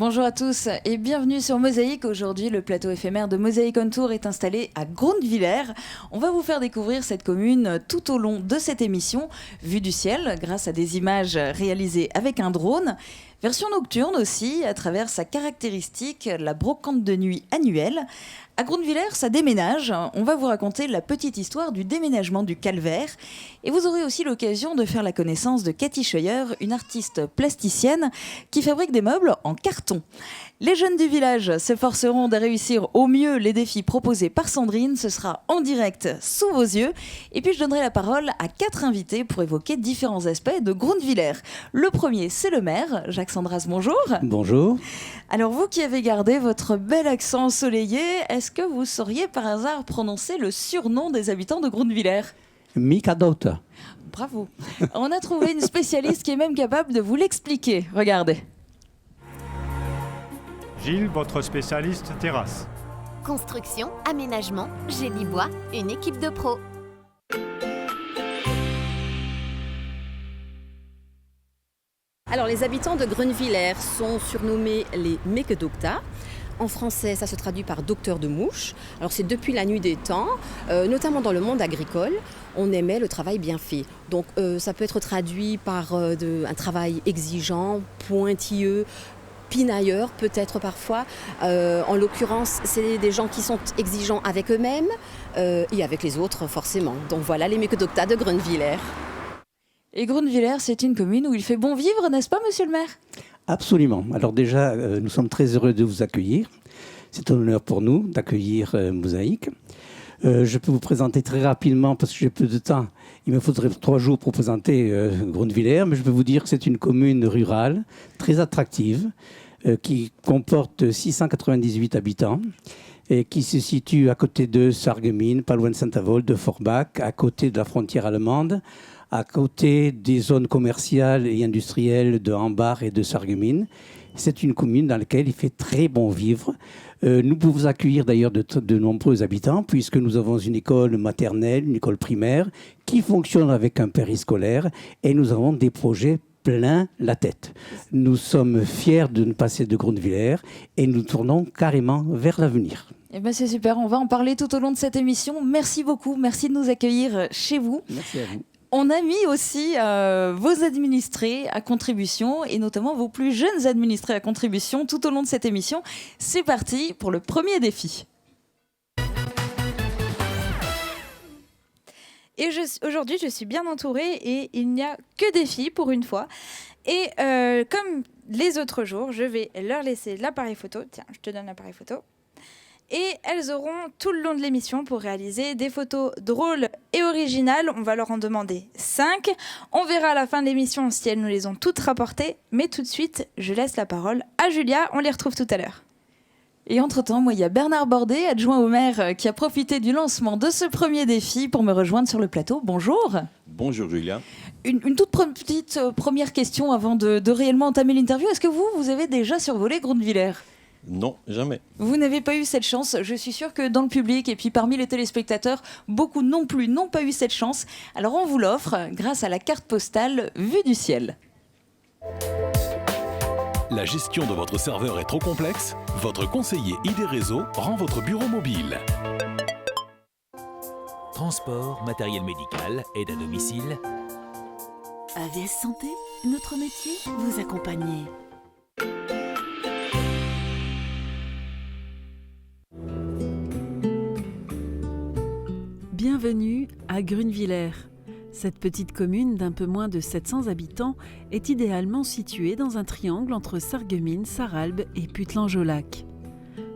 Bonjour à tous et bienvenue sur Mosaïque. Aujourd'hui, le plateau éphémère de Mosaïque on Tour est installé à Grundwiller. On va vous faire découvrir cette commune tout au long de cette émission, vue du ciel grâce à des images réalisées avec un drone. Version nocturne aussi, à travers sa caractéristique, la brocante de nuit annuelle. À Grundwiller, ça déménage. On va vous raconter la petite histoire du déménagement du calvaire. Et vous aurez aussi l'occasion de faire la connaissance de Cathy Scheuer, une artiste plasticienne qui fabrique des meubles en carton. Les jeunes du village s'efforceront de réussir au mieux les défis proposés par Sandrine. Ce sera en direct sous vos yeux. Et puis je donnerai la parole à 4 invités pour évoquer différents aspects de Grundwiller. Le premier, c'est le maire, Jacques Sandras, bonjour. Bonjour. Alors vous qui avez gardé votre bel accent ensoleillé, est-ce que vous sauriez par hasard prononcer le surnom des habitants de Grundwiller ? Mikadota. Bravo. On a trouvé une spécialiste qui est même capable de vous l'expliquer. Regardez. Gilles, votre spécialiste terrasse. Construction, aménagement, génie bois, une équipe de pros. Alors les habitants de Grundwiller sont surnommés les Mekedokta. En français, ça se traduit par docteur de mouches. Alors c'est depuis la nuit des temps, notamment dans le monde agricole, on aimait le travail bien fait. Donc ça peut être traduit par un travail exigeant, pointilleux, pinailleurs peut-être parfois. En l'occurrence, c'est des gens qui sont exigeants avec eux-mêmes et avec les autres forcément. Donc voilà les Mekedokta de Grundwiller. Et Grundwiller, c'est une commune où il fait bon vivre, n'est-ce pas, monsieur le maire ? Absolument. Alors déjà, nous sommes très heureux de vous accueillir. C'est un honneur pour nous d'accueillir Mosaïque. Je peux vous présenter très rapidement, parce que j'ai peu de temps. Il me faudrait 3 jours pour présenter Grundwiller, mais je peux vous dire que c'est une commune rurale, très attractive, qui comporte 698 habitants et qui se situe à côté de Sarreguemines, pas loin de Saint-Avold, de Forbach, à côté de la frontière allemande, à côté des zones commerciales et industrielles de Hambach et de Sarreguemines. C'est une commune dans laquelle il fait très bon vivre. Nous pouvons vous accueillir d'ailleurs de nombreux habitants, puisque nous avons une école maternelle, une école primaire, qui fonctionne avec un périscolaire, et nous avons des projets plein la tête. Nous sommes fiers de nous passer de Grundwiller, et nous tournons carrément vers l'avenir. Eh ben c'est super, on va en parler tout au long de cette émission. Merci beaucoup, merci de nous accueillir chez vous. Merci à vous. On a mis aussi vos administrés à contribution et notamment vos plus jeunes administrés à contribution tout au long de cette émission. C'est parti pour le premier défi. Et aujourd'hui, je suis bien entourée et il n'y a que des filles pour une fois. Et comme les autres jours, je vais leur laisser l'appareil photo. Tiens, je te donne l'appareil photo. Et elles auront tout le long de l'émission pour réaliser des photos drôles et originales. On va leur en demander 5. On verra à la fin de l'émission si elles nous les ont toutes rapportées. Mais tout de suite, je laisse la parole à Julia. On les retrouve tout à l'heure. Et entre-temps, moi, il y a Bernard Bordet, adjoint au maire, qui a profité du lancement de ce premier défi pour me rejoindre sur le plateau. Bonjour. Bonjour Julia. Une toute petite première question avant de réellement entamer l'interview. Est-ce que vous avez déjà survolé Grundwiller ? Non, jamais. Vous n'avez pas eu cette chance. Je suis sûre que dans le public et puis parmi les téléspectateurs, beaucoup non plus n'ont pas eu cette chance. Alors on vous l'offre grâce à la carte postale Vue du ciel. La gestion de votre serveur est trop complexe ? Votre conseiller ID Réseau rend votre bureau mobile. Transport, matériel médical, aide à domicile. AVS Santé, notre métier, vous accompagner. Bienvenue à Grundwiller. Cette petite commune d'un peu moins de 700 habitants est idéalement située dans un triangle entre Sarreguemines, Sarralbe et Puttelange-au-Lac.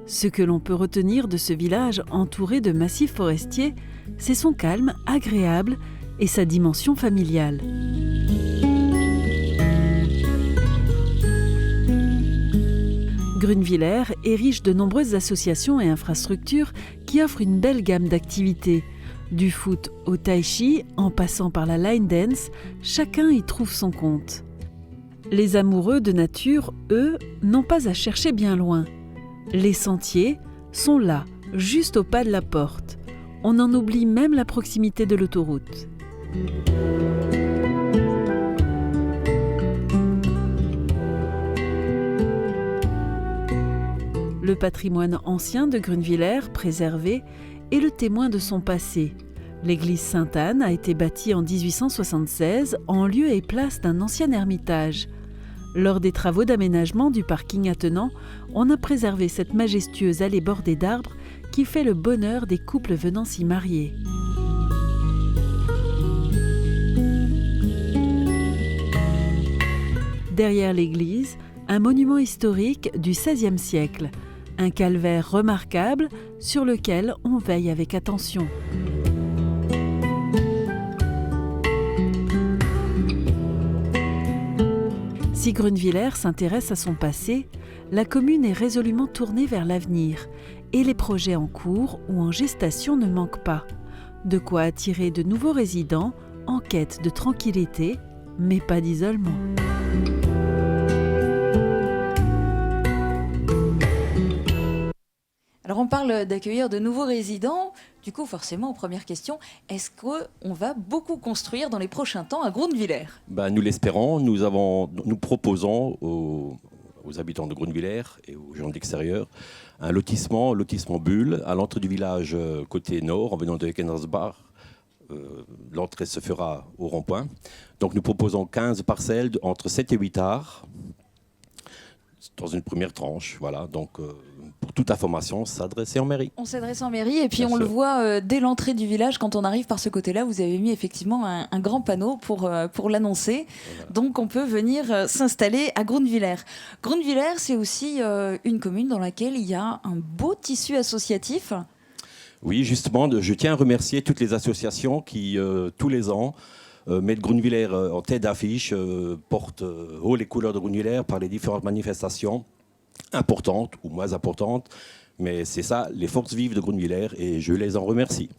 Ce que l'on peut retenir de ce village entouré de massifs forestiers, c'est son calme agréable et sa dimension familiale. Grundwiller est riche de nombreuses associations et infrastructures qui offrent une belle gamme d'activités. Du foot au tai chi, en passant par la line dance, chacun y trouve son compte. Les amoureux de nature, eux, n'ont pas à chercher bien loin. Les sentiers sont là, juste au pas de la porte. On en oublie même la proximité de l'autoroute. Le patrimoine ancien de Grunwiller, préservé, est le témoin de son passé. L'église Sainte-Anne a été bâtie en 1876 en lieu et place d'un ancien ermitage. Lors des travaux d'aménagement du parking attenant, on a préservé cette majestueuse allée bordée d'arbres qui fait le bonheur des couples venant s'y marier. Derrière l'église, un monument historique du XVIe siècle, un calvaire remarquable sur lequel on veille avec attention. Si Grunwiller s'intéresse à son passé, la commune est résolument tournée vers l'avenir et les projets en cours ou en gestation ne manquent pas. De quoi attirer de nouveaux résidents en quête de tranquillité, mais pas d'isolement. Alors on parle d'accueillir de nouveaux résidents. Du coup, forcément, première question, est-ce qu'on va beaucoup construire dans les prochains temps à Grunwiller ? Nous l'espérons. Nous proposons aux habitants de Grunwiller et aux gens de l'extérieur un lotissement Bulle, à l'entrée du village côté nord, en venant de Eckenersbach. L'entrée se fera au rond-point. Donc nous proposons 15 parcelles entre 7 et 8 arts dans une première tranche. Voilà, donc pour toute information, s'adresser en mairie. On s'adresse en mairie et puis Bien on sûr. le voit dès l'entrée du village, quand on arrive par ce côté-là, vous avez mis effectivement un grand panneau pour l'annoncer. Voilà. Donc on peut venir s'installer à Grunwiller. Grunwiller, c'est aussi une commune dans laquelle il y a un beau tissu associatif. Oui, justement, je tiens à remercier toutes les associations qui, tous les ans, mettent Grunwiller en tête d'affiche, portent haut les couleurs de Grunwiller par les différentes manifestations importantes ou moins importantes. Mais c'est ça, les forces vives de Grunwiller, et je les en remercie.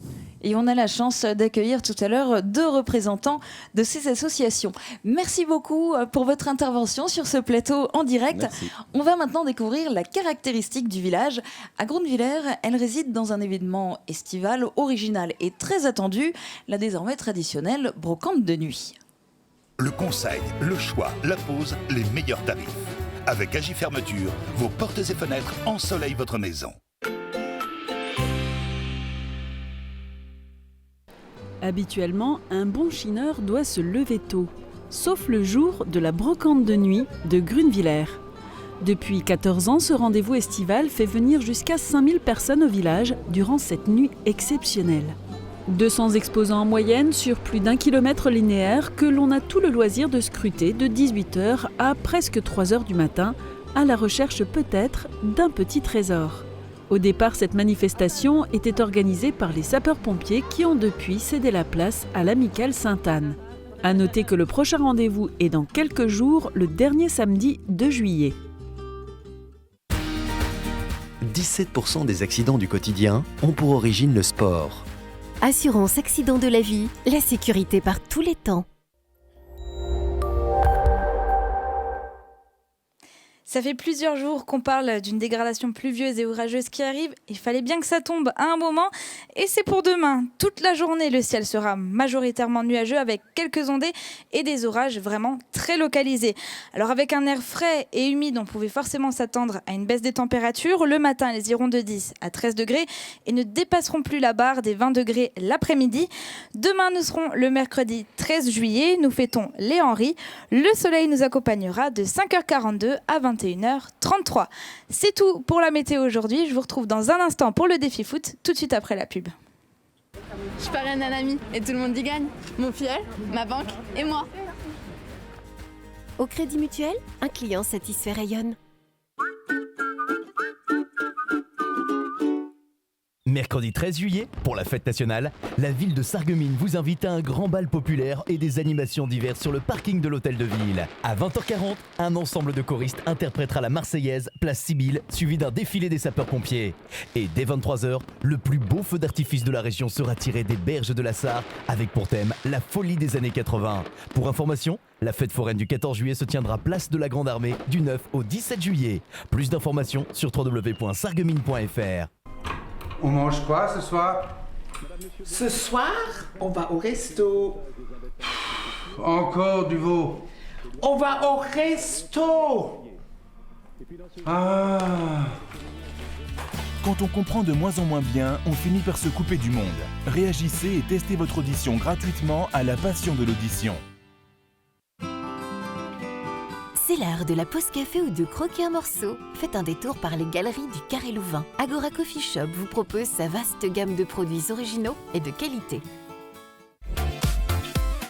Et on a la chance d'accueillir tout à l'heure 2 représentants de ces associations. Merci beaucoup pour votre intervention sur ce plateau en direct. Merci. On va maintenant découvrir la caractéristique du village. À Grunwiller, elle réside dans un événement estival original et très attendu, la désormais traditionnelle brocante de nuit. Le conseil, le choix, la pause, les meilleurs tarifs. Avec Agi Fermeture, vos portes et fenêtres ensoleillent votre maison. Habituellement, un bon chineur doit se lever tôt, sauf le jour de la brocante de nuit de Grunwiller. Depuis 14 ans, ce rendez-vous estival fait venir jusqu'à 5000 personnes au village durant cette nuit exceptionnelle. 200 exposants en moyenne sur plus d'1 kilomètre linéaire que l'on a tout le loisir de scruter de 18h à presque 3h du matin, à la recherche peut-être d'un petit trésor. Au départ, cette manifestation était organisée par les sapeurs-pompiers qui ont depuis cédé la place à l'Amicale Sainte-Anne. À noter que le prochain rendez-vous est dans quelques jours, le dernier samedi de juillet. 17% des accidents du quotidien ont pour origine le sport. Assurance accident de la vie, la sécurité par tous les temps. Ça fait plusieurs jours qu'on parle d'une dégradation pluvieuse et orageuse qui arrive. Il fallait bien que ça tombe à un moment. Et c'est pour demain. Toute la journée, le ciel sera majoritairement nuageux avec quelques ondées et des orages vraiment très localisés. Alors avec un air frais et humide, on pouvait forcément s'attendre à une baisse des températures. Le matin, elles iront de 10 à 13 degrés et ne dépasseront plus la barre des 20 degrés l'après-midi. Demain, nous serons le mercredi 13 juillet. Nous fêtons les Henri. Le soleil nous accompagnera de 5h42 à 21h33. C'est tout pour la météo aujourd'hui. Je vous retrouve dans un instant pour le défi foot, tout de suite après la pub. Je parraine un ami et tout le monde y gagne. Mon filleul, ma banque et moi. Au Crédit Mutuel, un client satisfait rayonne. Mercredi 13 juillet, pour la fête nationale, la ville de Sarreguemines vous invite à un grand bal populaire et des animations diverses sur le parking de l'hôtel de ville. À 20h40, un ensemble de choristes interprétera la Marseillaise, place Sibylle, suivi d'un défilé des sapeurs-pompiers. Et dès 23h, le plus beau feu d'artifice de la région sera tiré des berges de la Sarre, avec pour thème la folie des années 80. Pour information, la fête foraine du 14 juillet se tiendra place de la Grande Armée du 9 au 17 juillet. Plus d'informations sur www.sarreguemines.fr. On mange quoi ce soir? Ce soir, on va au resto. Encore du veau. On va au resto. Ah. Quand on comprend de moins en moins bien, on finit par se couper du monde. Réagissez et testez votre audition gratuitement à la passion de l'audition. C'est l'heure de la pause café ou de croquer un morceau. Faites un détour par les galeries du Carré Louvain. Agora Coffee Shop vous propose sa vaste gamme de produits originaux et de qualité.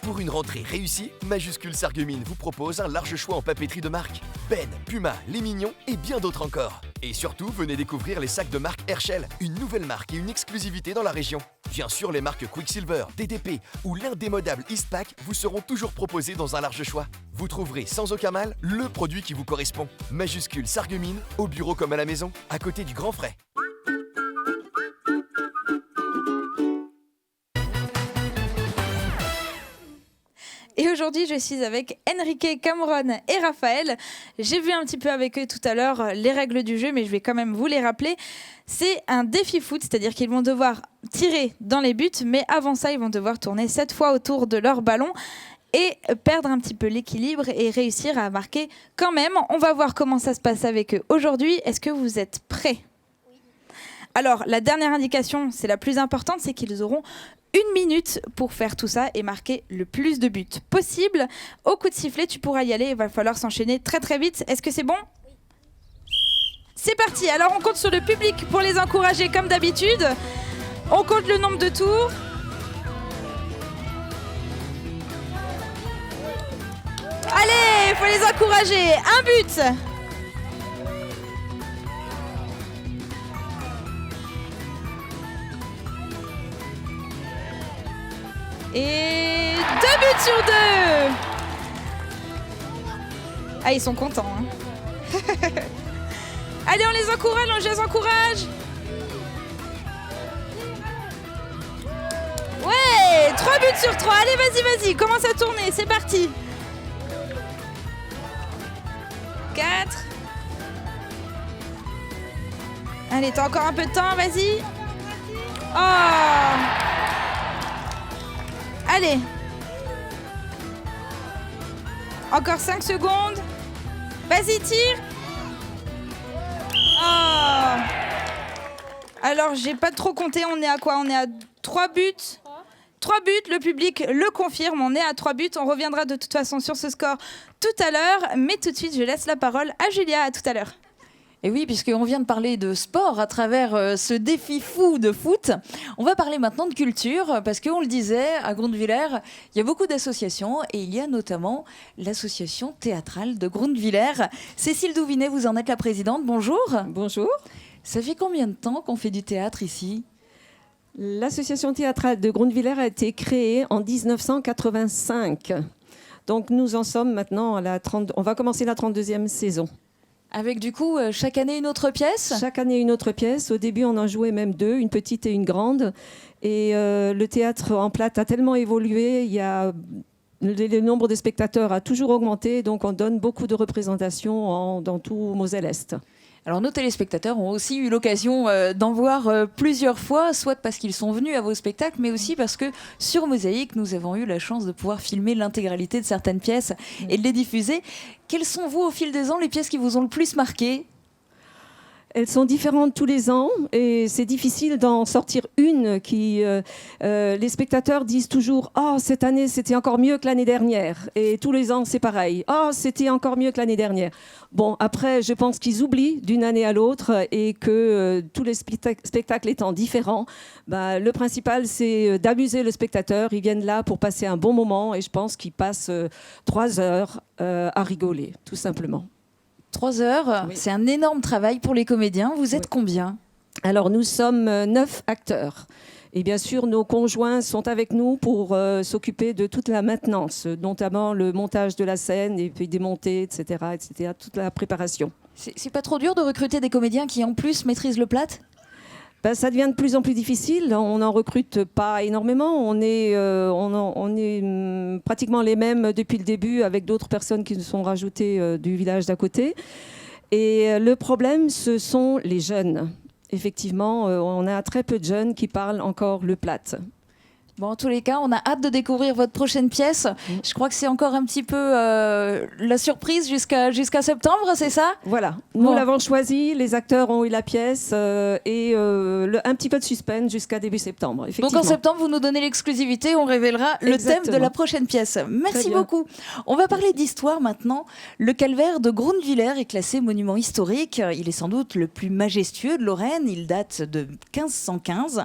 Pour une rentrée réussie, Majuscule Sarreguemines vous propose un large choix en papeterie de marque. Ben, Puma, Les Mignons et bien d'autres encore. Et surtout, venez découvrir les sacs de marque Herschel, une nouvelle marque et une exclusivité dans la région. Bien sûr, les marques Quicksilver, DDP ou l'indémodable Eastpak vous seront toujours proposés dans un large choix. Vous trouverez sans aucun mal le produit qui vous correspond. Majuscule Sarreguemines, au bureau comme à la maison, à côté du Grand Frais. Et aujourd'hui, je suis avec Enrique, Cameron et Raphaël. J'ai vu un petit peu avec eux tout à l'heure les règles du jeu, mais je vais quand même vous les rappeler. C'est un défi foot, c'est-à-dire qu'ils vont devoir tirer dans les buts, mais avant ça, ils vont devoir tourner 7 fois autour de leur ballon et perdre un petit peu l'équilibre et réussir à marquer quand même. On va voir comment ça se passe avec eux aujourd'hui. Est-ce que vous êtes prêts ? Oui. Alors, la dernière indication, c'est la plus importante, c'est qu'ils auront 1 minute pour faire tout ça et marquer le plus de buts possible. Au coup de sifflet, tu pourras y aller. Il va falloir s'enchaîner très très vite. Est-ce que c'est bon ? Oui. C'est parti. Alors on compte sur le public pour les encourager comme d'habitude. On compte le nombre de tours. Allez, il faut les encourager. 1 but. Et 2 buts sur 2. Ah, ils sont contents. Hein. Allez, on les encourage. Ouais, 3 buts sur 3. Allez, vas-y, commence à tourner. C'est parti. 4. Allez, t'as encore un peu de temps, vas-y. Oh. Allez. Encore 5 secondes. Vas-y, tire. Oh. Alors, j'ai pas trop compté. On est à quoi ? On est à 3 buts. 3 buts, le public le confirme. On est à 3 buts. On reviendra de toute façon sur ce score tout à l'heure. Mais tout de suite, je laisse la parole à Julia. À tout à l'heure. Et oui, puisqu'on vient de parler de sport à travers ce défi fou de foot, on va parler maintenant de culture, parce qu'on le disait, à Grondvillers, il y a beaucoup d'associations, et il y a notamment l'association théâtrale de Grondvillers. Cécile Douvinet, vous en êtes la présidente, bonjour. Bonjour. Ça fait combien de temps qu'on fait du théâtre ici ? L'association théâtrale de Grondvillers a été créée en 1985. Donc nous en sommes maintenant on va commencer la 32e saison. Avec du coup, chaque année une autre pièce ? Chaque année une autre pièce. Au début, on en jouait même 2, une petite et une grande. Et le théâtre en plate a tellement évolué, le nombre de spectateurs a toujours augmenté, donc on donne beaucoup de représentations dans tout Moselle-Est. Alors nos téléspectateurs ont aussi eu l'occasion d'en voir plusieurs fois, soit parce qu'ils sont venus à vos spectacles, mais aussi parce que sur Mosaïque, nous avons eu la chance de pouvoir filmer l'intégralité de certaines pièces et de les diffuser. Quelles sont, vous, au fil des ans, les pièces qui vous ont le plus marqué ? Elles sont différentes tous les ans et c'est difficile d'en sortir une qui... les spectateurs disent toujours « Oh, cette année, c'était encore mieux que l'année dernière ». Et tous les ans, c'est pareil. « Oh, c'était encore mieux que l'année dernière ». Bon, après, je pense qu'ils oublient d'une année à l'autre et que tous les spectacles étant différents, le principal, c'est d'amuser le spectateur. Ils viennent là pour passer un bon moment et je pense qu'ils passent 3 heures à rigoler, tout simplement. 3 heures, oui. C'est un énorme travail pour les comédiens. Vous êtes combien ? Alors, nous sommes 9 acteurs. Et bien sûr, nos conjoints sont avec nous pour s'occuper de toute la maintenance, notamment le montage de la scène et puis des montées, etc., toute la préparation. C'est pas trop dur de recruter des comédiens qui, en plus, maîtrisent le plate ? Ça devient de plus en plus difficile. On n'en recrute pas énormément. On est pratiquement les mêmes depuis le début avec d'autres personnes qui nous sont rajoutées du village d'à côté. Et le problème, ce sont les jeunes. Effectivement, on a très peu de jeunes qui parlent encore le plate. Bon, en tous les cas, on a hâte de découvrir votre prochaine pièce. Je crois que c'est encore un petit peu la surprise jusqu'à septembre, c'est ça? Voilà, nous l'avons choisi, les acteurs ont eu la pièce et un petit peu de suspense jusqu'à début septembre. Effectivement. Donc en septembre, vous nous donnez l'exclusivité, on révélera le thème de la prochaine pièce. Merci beaucoup. On va parler d'histoire maintenant. Le calvaire de Grunwiller est classé monument historique. Il est sans doute le plus majestueux de Lorraine. Il date de 1515.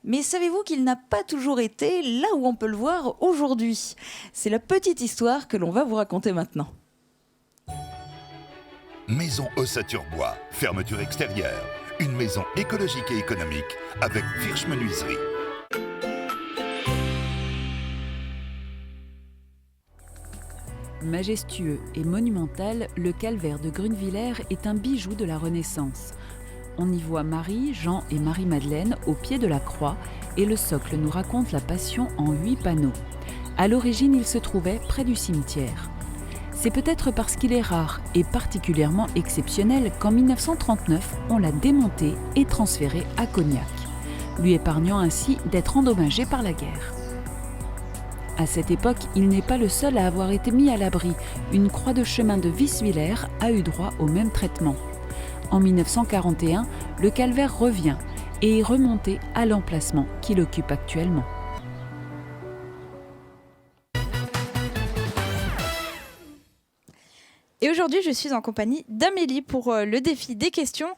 Mais savez-vous qu'il n'a pas toujours été là où on peut le voir aujourd'hui? C'est la petite histoire que l'on va vous raconter maintenant. Maison Ossature-Bois, fermeture extérieure. Une maison écologique et économique avec Virch Menuiserie. Majestueux et monumental, le calvaire de Grunwiller est un bijou de la Renaissance. On y voit Marie, Jean et Marie-Madeleine au pied de la croix et le socle nous raconte la Passion en 8 panneaux. À l'origine, il se trouvait près du cimetière. C'est peut-être parce qu'il est rare et particulièrement exceptionnel qu'en 1939, on l'a démonté et transféré à Cognac, lui épargnant ainsi d'être endommagé par la guerre. À cette époque, il n'est pas le seul à avoir été mis à l'abri. Une croix de chemin de Wiswiller a eu droit au même traitement. En 1941, le calvaire revient et est remonté à l'emplacement qu'il occupe actuellement. Et aujourd'hui, je suis en compagnie d'Amélie pour le défi des questions.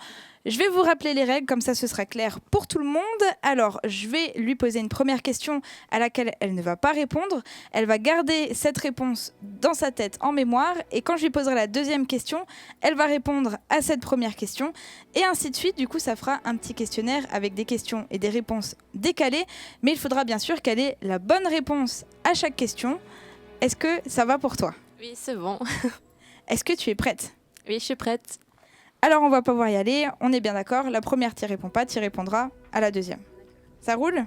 Je vais vous rappeler les règles, comme ça ce sera clair pour tout le monde. Alors, je vais lui poser une première question à laquelle elle ne va pas répondre. Elle va garder cette réponse dans sa tête en mémoire. Et quand je lui poserai la deuxième question, elle va répondre à cette première question. Et ainsi de suite. Du coup, ça fera un petit questionnaire avec des questions et des réponses décalées. Mais il faudra bien sûr qu'elle ait la bonne réponse à chaque question. Est-ce que ça va pour toi? Oui, c'est bon. Est-ce que tu es prête? Oui, je suis prête. Alors, on va pouvoir y aller. On est bien d'accord. La première, tu réponds pas. Tu répondras à la deuxième. Ça roule?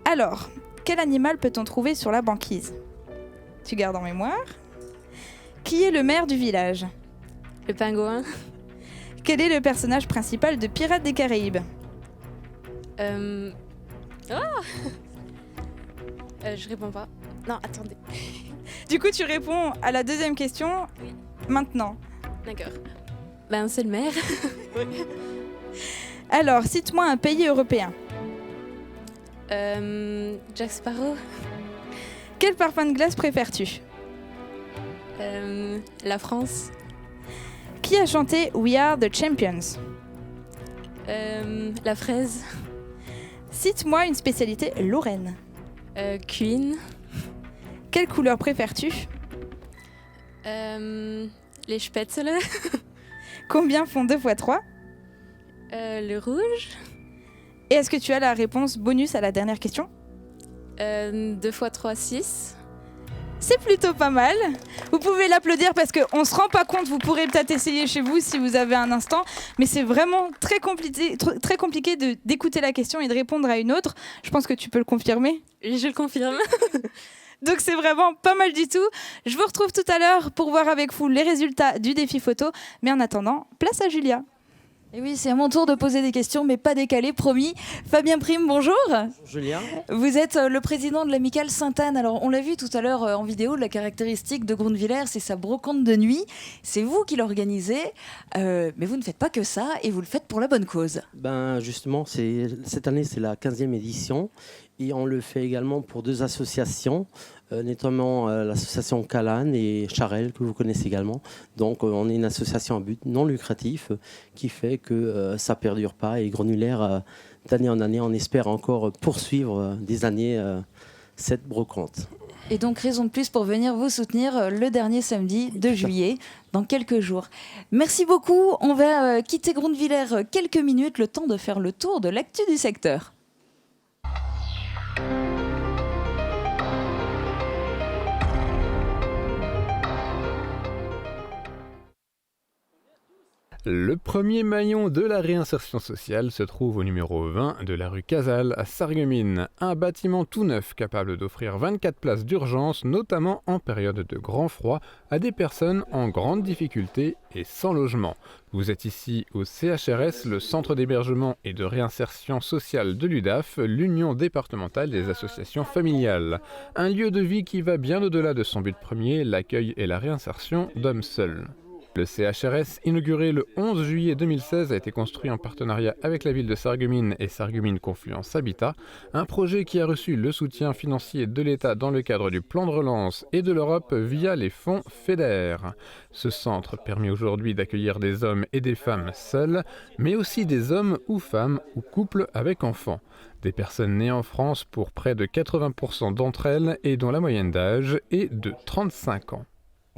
Alors, quel animal peut-on trouver sur la banquise? Tu gardes en mémoire. Qui est le maire du village? Le pingouin. Quel est le personnage principal de Pirates des Caraïbes? Je réponds pas. Non, attendez. Du coup, tu réponds à la deuxième question maintenant. D'accord. Ben, c'est le maire. Alors, cite-moi un pays européen. Jack Sparrow. Quel parfum de glace préfères-tu? La France. Qui a chanté We Are the Champions? La fraise. Cite-moi une spécialité lorraine. Queen. Quelle couleur préfères-tu? Les spätzle. Combien font 2 x 3? Le rouge. Et est-ce que tu as la réponse bonus à la dernière question? 2 x 3, 6. C'est plutôt pas mal. Vous pouvez l'applaudir parce qu'on ne se rend pas compte. Vous pourrez peut-être essayer chez vous si vous avez un instant. Mais c'est vraiment très compliqué d'écouter la question et de répondre à une autre. Je pense que tu peux le confirmer. Oui, je le confirme. Donc c'est vraiment pas mal du tout. Je vous retrouve tout à l'heure pour voir avec vous les résultats du défi photo. Mais en attendant, place à Julia. Et oui, c'est à mon tour de poser des questions, mais pas décalées, promis. Fabien Prime, bonjour. Bonjour Julien. Vous êtes le président de l'amicale Sainte-Anne. Alors, on l'a vu tout à l'heure en vidéo, la caractéristique de Grunwiller, c'est sa brocante de nuit. C'est vous qui l'organisez, mais vous ne faites pas que ça, et vous le faites pour la bonne cause. Ben justement, cette année, c'est la 15e édition, et on le fait également pour 2 associations, notamment l'association Calane et Charelle, que vous connaissez également. Donc on est une association à but non lucratif qui fait que ça ne perdure pas. Et Grunwiller, d'année en année, on espère encore poursuivre des années cette brocante. Et donc, raison de plus pour venir vous soutenir le dernier samedi de juillet, dans quelques jours. Merci beaucoup. On va quitter Grunwiller quelques minutes, le temps de faire le tour de l'actu du secteur. Le premier maillon de la réinsertion sociale se trouve au numéro 20 de la rue Casal à Sarreguemines, un bâtiment tout neuf capable d'offrir 24 places d'urgence, notamment en période de grand froid, à des personnes en grande difficulté et sans logement. Vous êtes ici au CHRS, le centre d'hébergement et de réinsertion sociale de l'UDAF, l'Union départementale des associations familiales. Un lieu de vie qui va bien au-delà de son but premier, l'accueil et la réinsertion d'hommes seuls. Le CHRS, inauguré le 11 juillet 2016, a été construit en partenariat avec la ville de Sarreguemines et Sarreguemines Confluence Habitat, un projet qui a reçu le soutien financier de l'État dans le cadre du plan de relance et de l'Europe via les fonds FEDER. Ce centre permet aujourd'hui d'accueillir des hommes et des femmes seuls, mais aussi des hommes ou femmes ou couples avec enfants. Des personnes nées en France pour près de 80% d'entre elles et dont la moyenne d'âge est de 35 ans.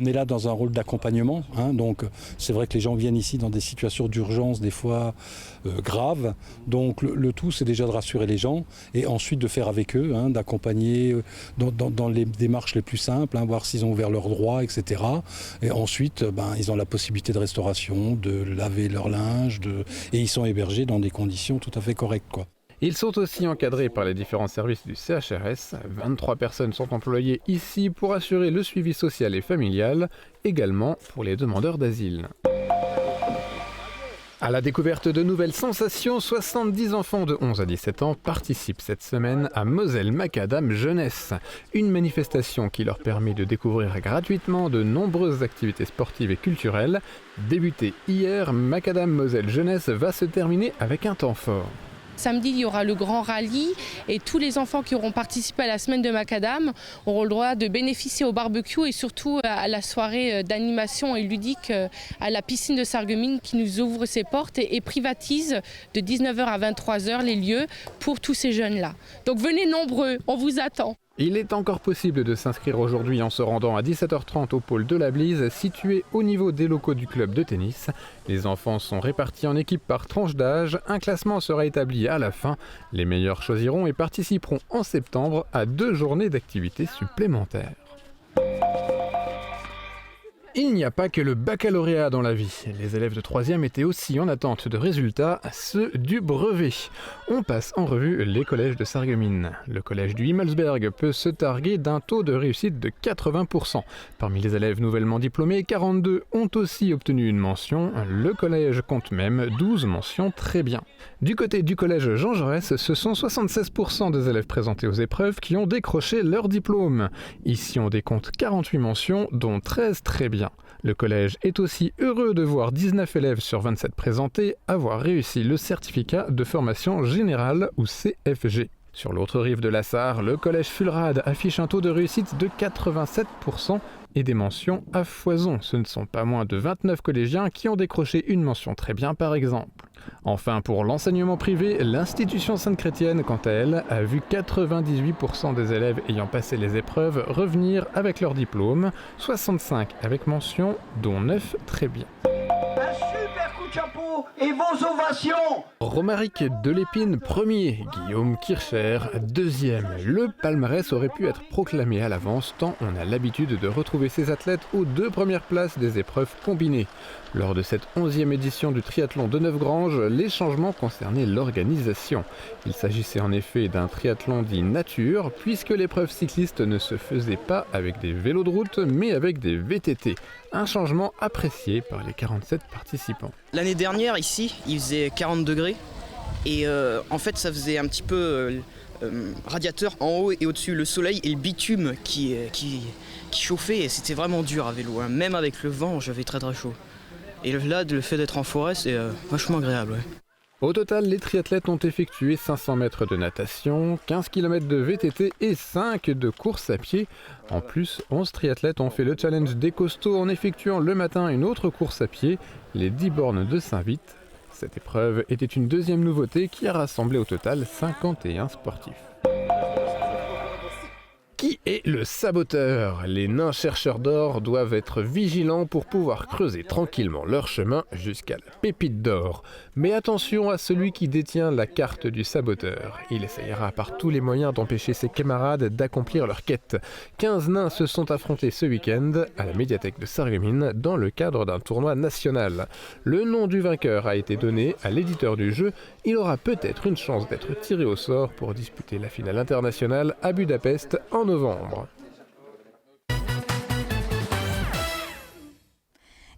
On est là dans un rôle d'accompagnement, donc c'est vrai que les gens viennent ici dans des situations d'urgence, des fois graves. Donc le tout, c'est déjà de rassurer les gens et ensuite de faire avec eux, d'accompagner dans les démarches les plus simples, voir s'ils ont ouvert leurs droits, etc. Et ensuite, ils ont la possibilité de restauration, de laver leur linge, et ils sont hébergés dans des conditions tout à fait correctes, quoi. Ils sont aussi encadrés par les différents services du CHRS. 23 personnes sont employées ici pour assurer le suivi social et familial, également pour les demandeurs d'asile. À la découverte de nouvelles sensations, 70 enfants de 11 à 17 ans participent cette semaine à Moselle Macadam Jeunesse, une manifestation qui leur permet de découvrir gratuitement de nombreuses activités sportives et culturelles. Débuté hier, Macadam Moselle Jeunesse va se terminer avec un temps fort. Samedi, il y aura le grand rallye et tous les enfants qui auront participé à la semaine de Macadam auront le droit de bénéficier au barbecue et surtout à la soirée d'animation et ludique à la piscine de Sarreguemines qui nous ouvre ses portes et privatise de 19h à 23h les lieux pour tous ces jeunes-là. Donc venez nombreux, on vous attend. Il est encore possible de s'inscrire aujourd'hui en se rendant à 17h30 au pôle de la Blise, situé au niveau des locaux du club de tennis. Les enfants sont répartis en équipes par tranche d'âge. Un classement sera établi à la fin. Les meilleurs choisiront et participeront en septembre à 2 journées d'activités supplémentaires. Il n'y a pas que le baccalauréat dans la vie. Les élèves de 3e étaient aussi en attente de résultats, ceux du brevet. On passe en revue les collèges de Sarreguemines. Le collège du Himmelsberg peut se targuer d'un taux de réussite de 80%. Parmi les élèves nouvellement diplômés, 42 ont aussi obtenu une mention. Le collège compte même 12 mentions très bien. Du côté du collège Jean Jaurès, ce sont 76% des élèves présentés aux épreuves qui ont décroché leur diplôme. Ici, on décompte 48 mentions, dont 13 très bien. Le collège est aussi heureux de voir 19 élèves sur 27 présentés avoir réussi le certificat de formation générale ou CFG. Sur l'autre rive de la Sarre, le collège Fulrad affiche un taux de réussite de 87% et des mentions à foison. Ce ne sont pas moins de 29 collégiens qui ont décroché une mention très bien par exemple. Enfin, pour l'enseignement privé, l'institution Sainte-Chrétienne, quant à elle, a vu 98% des élèves ayant passé les épreuves revenir avec leur diplôme, 65 avec mention, dont 9 très bien. Un super coup de chapeau et vos ovations. Romaric Delépine premier, Guillaume Kircher deuxième. Le palmarès aurait pu être proclamé à l'avance tant on a l'habitude de retrouver ces athlètes aux 2 premières places des épreuves combinées. Lors de cette 11e édition du triathlon de Neufgrange, les changements concernaient l'organisation. Il s'agissait en effet d'un triathlon dit nature, puisque l'épreuve cycliste ne se faisait pas avec des vélos de route, mais avec des VTT. Un changement apprécié par les 47 participants. L'année dernière, ici, il faisait 40 degrés. Et en fait, ça faisait un petit peu radiateur en haut et au-dessus, le soleil et le bitume qui chauffait. Et c'était vraiment dur à vélo. Même avec le vent, j'avais très très chaud. Et là, le fait d'être en forêt, c'est vachement agréable. Ouais. Au total, les triathlètes ont effectué 500 mètres de natation, 15 km de VTT et 5 de course à pied. En plus, 11 triathlètes ont fait le challenge des costauds en effectuant le matin une autre course à pied, les 10 bornes de Saint-Vite. Cette épreuve était une deuxième nouveauté qui a rassemblé au total 51 sportifs. Qui est le saboteur? Les nains chercheurs d'or doivent être vigilants pour pouvoir creuser tranquillement leur chemin jusqu'à la pépite d'or. Mais attention à celui qui détient la carte du saboteur. Il essayera par tous les moyens d'empêcher ses camarades d'accomplir leur quête. 15 nains se sont affrontés ce week-end à la médiathèque de Sarreguemines dans le cadre d'un tournoi national. Le nom du vainqueur a été donné à l'éditeur du jeu. Il aura peut-être une chance d'être tiré au sort pour disputer la finale internationale à Budapest en novembre.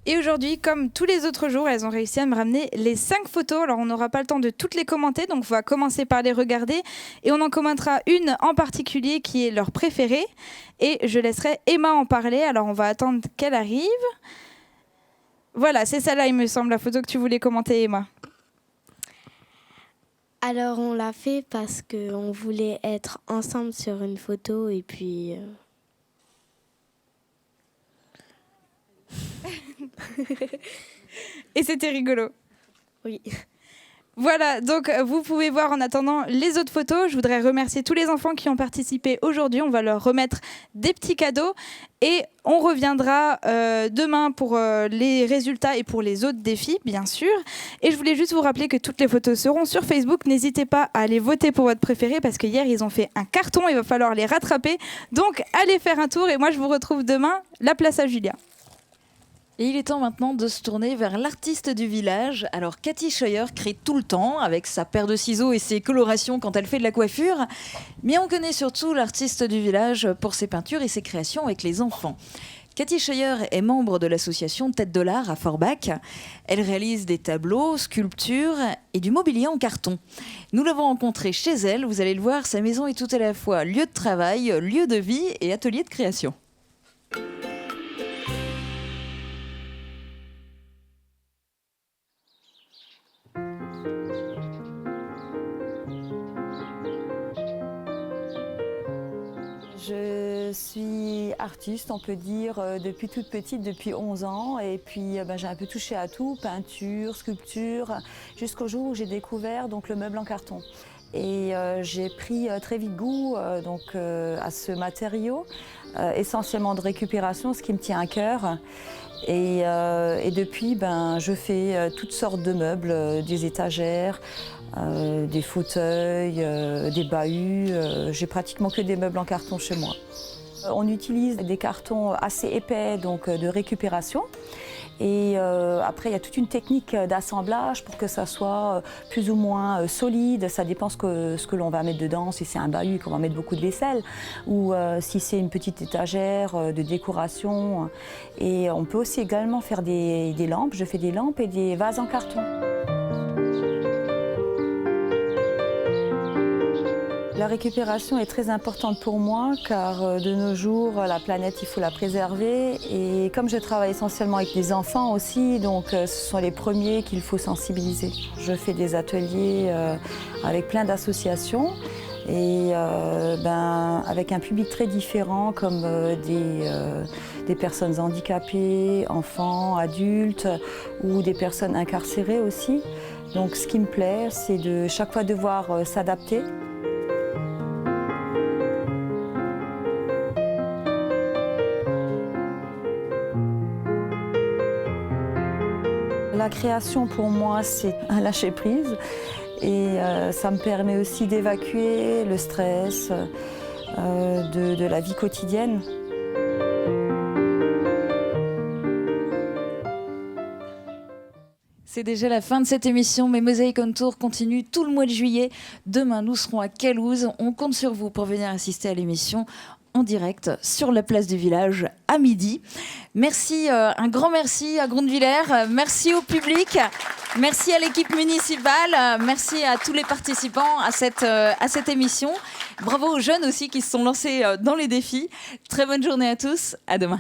Et aujourd'hui, comme tous les autres jours, elles ont réussi à me ramener les 5 photos. Alors on n'aura pas le temps de toutes les commenter, donc on va commencer par les regarder. Et on en commentera une en particulier qui est leur préférée. Et je laisserai Emma en parler. Alors on va attendre qu'elle arrive. Voilà, c'est celle-là, il me semble, la photo que tu voulais commenter, Emma. Alors on l'a fait parce qu'on voulait être ensemble sur une photo et puis... Et c'était rigolo. Oui. Voilà, donc vous pouvez voir en attendant les autres photos. Je voudrais remercier tous les enfants qui ont participé aujourd'hui. On va leur remettre des petits cadeaux et on reviendra demain pour les résultats et pour les autres défis, bien sûr. Et je voulais juste vous rappeler que toutes les photos seront sur Facebook. N'hésitez pas à aller voter pour votre préféré parce que hier, ils ont fait un carton. Il va falloir les rattraper. Donc, allez faire un tour et moi, je vous retrouve demain, la place à Julia. Et il est temps maintenant de se tourner vers l'artiste du village. Alors Cathy Scheuer crée tout le temps avec sa paire de ciseaux et ses colorations quand elle fait de la coiffure. Mais on connaît surtout l'artiste du village pour ses peintures et ses créations avec les enfants. Cathy Scheuer est membre de l'association Tête de l'Art à Forbach. Elle réalise des tableaux, sculptures et du mobilier en carton. Nous l'avons rencontrée chez elle. Vous allez le voir, sa maison est tout à la fois lieu de travail, lieu de vie et atelier de création. Je suis artiste, on peut dire, depuis toute petite, depuis 11 ans. Et puis j'ai un peu touché à tout, peinture, sculpture, jusqu'au jour où j'ai découvert donc, le meuble en carton. Et j'ai pris très vite goût à ce matériau, essentiellement de récupération, ce qui me tient à cœur. Et depuis, je fais toutes sortes de meubles, des étagères, des fauteuils, des bahuts. J'ai pratiquement que des meubles en carton chez moi. On utilise des cartons assez épais, donc de récupération. Et après, il y a toute une technique d'assemblage pour que ça soit plus ou moins solide. Ça dépend ce que l'on va mettre dedans, si c'est un bahut qu'on va mettre beaucoup de vaisselle ou si c'est une petite étagère de décoration. Et on peut aussi également faire des lampes. Je fais des lampes et des vases en carton. La récupération est très importante pour moi car de nos jours, la planète, il faut la préserver. Et comme je travaille essentiellement avec des enfants aussi, donc ce sont les premiers qu'il faut sensibiliser. Je fais des ateliers avec plein d'associations et avec un public très différent comme des personnes handicapées, enfants, adultes ou des personnes incarcérées aussi. Donc ce qui me plaît, c'est de chaque fois devoir s'adapter. La création pour moi c'est un lâcher prise et ça me permet aussi d'évacuer le stress de la vie quotidienne. C'est déjà la fin de cette émission, mais Mosaïque on Tour continue tout le mois de juillet. Demain, nous serons à Calouze. On compte sur vous pour venir assister à l'émission en direct sur la place du village à midi. Merci, un grand merci à Grondvillers, merci au public, merci à l'équipe municipale, merci à tous les participants à cette émission. Bravo aux jeunes aussi qui se sont lancés dans les défis. Très bonne journée à tous, à demain.